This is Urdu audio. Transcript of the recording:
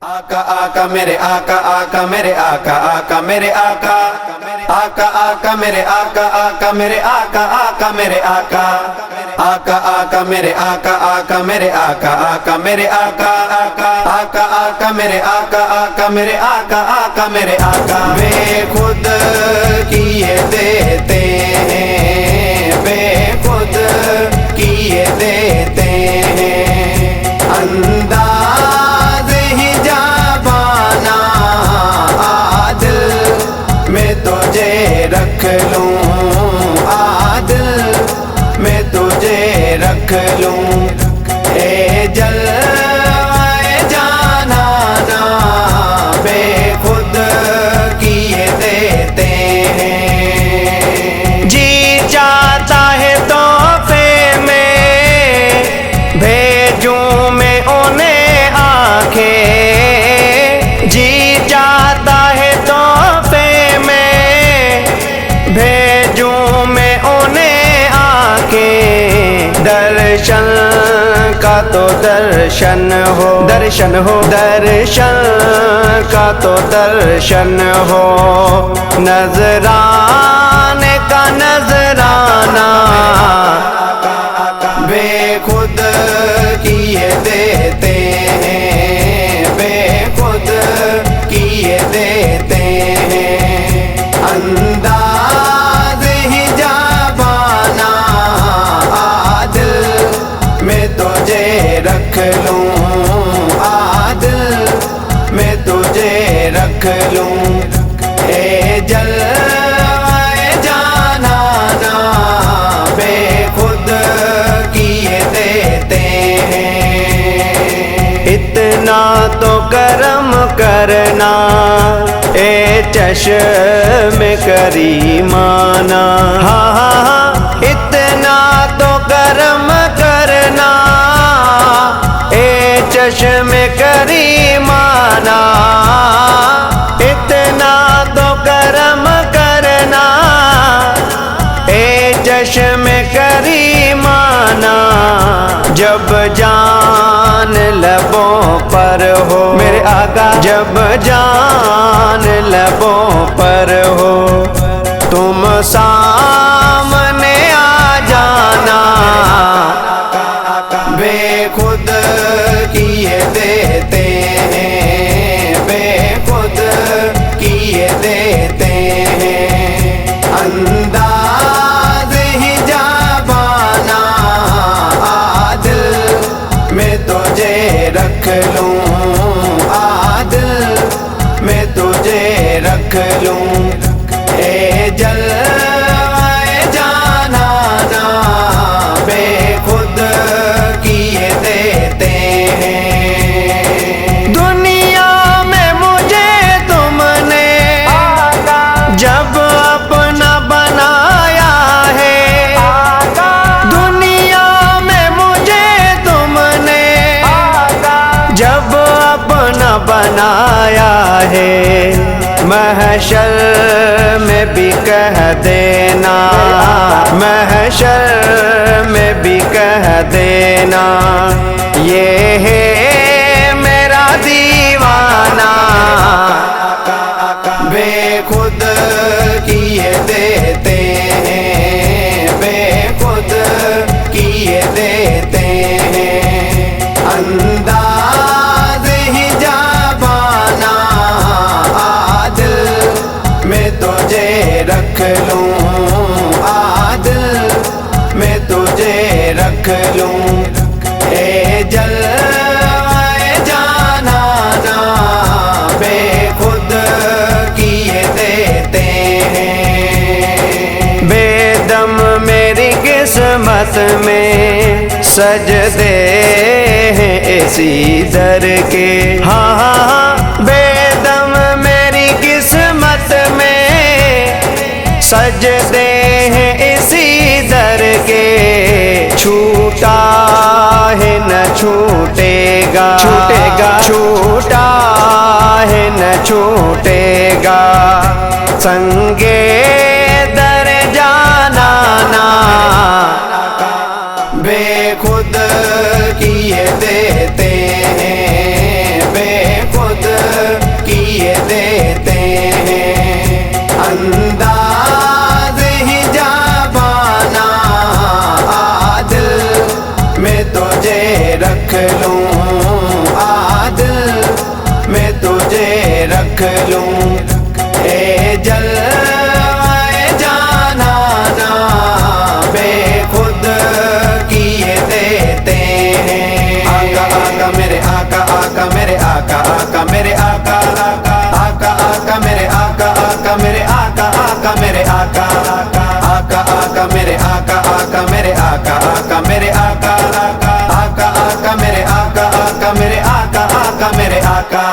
آقا آقا میرے آقا آقا میرے آقا آقا میرے آقا آقا آقا میرے آقا آقا میرے آقا آقا میرے آقا آقا آقا میرے آقا آقا میرے آقا آقا میرے آقا آقا آقا میرے آقا آقا میرے آقا آقا میرے آقا بے خود کیے دیتے ہیں بے خود کیے دیتے ہیں انداز ہی جابانا عادل میں تجھے رکھ لوں عادل میں تجھے رکھ لوں اے جلوہ جانانا بے خود کیے دیتے ہیں جی چاہتا ہے تحفے میں بھیجوں میں انہیں آنکھیں جی چاہتا ہے تحفے میں بھیجوں میں انہیں آنکھیں درشن کا تو درشن ہو درشن ہو درشن کا تو درشن ہو نذرانے کا نذرانہ بے خود کیے دیتے ہیں بے خود کیے دیتے ہیں انداز ہی جابانا عادل میں تجھے رکھ لوں عادل میں تجھے رکھ لوں اے جلوہ جانانا بے خود کیے دیتے ہیں اتنا تو کرم کرنا اے چشم کریمانہ ہاں ہاں ہاں اتنا تو کرم کرنا اے چشم کریمانہ اتنا تو کرم کرنا اے چشم کریمانہ جب جان لبوں پر ہو میرے آقا جب جان لبوں پر ہو تم سامنے آ جانا بے خود کیے دیتے ہیں بے خود کیے دیتے ہیں انداز ہی جابانا عادل میں تجھے رکھ لوں عادل میں تجھے رکھ لوں اے جلوہ جانانا بے خود کیے دیتے ہیں دنیا میں مجھے تم نے جب اپنا بنایا ہے دنیا میں مجھے تم نے جب اپنا بنایا ہے محشر میں بھی کہہ دینا محشر میں بھی کہہ دینا یہ ہے میرا دیوانہ بے خود کیے دیتے ہیں بے خود کیے دیتے ہیں انداز ہی جابانا عادل میں تجھے رکھ لوں عادل میں تجھے رکھ لوں اے جلوہ جانانا بے خود کیے دیتے ہیں بے دم میری قسمت میں سجدے ہیں اسی در کے ہاں ہاں ہاں بے دم میری قسمت میں سجدے ہیں اسی در کے چھوٹا ہے نہ چھوٹے گا چھوٹے گا چھوٹا ہے نہ چھوٹے گا سنگے در جانانا بے خود کیے دیتے ہیں بے خود تجھے رکھ لوں، عادل میں تجھے رکھ لوں، اے جلوہ جانانا بے خود کیے دیتے ہیں۔ آقا آقا میرے آقا، آقا میرے آقا، آقا میرے آقا، آقا آقا میرے آقا، آقا میرے آقا، آقا میرے آقا، آقا آقا میرے آقا، آقا میرے آقا، آقا میرے آقا، آقا آقا میرے آقا، آقا میرے آقا، آقا میرے آقا۔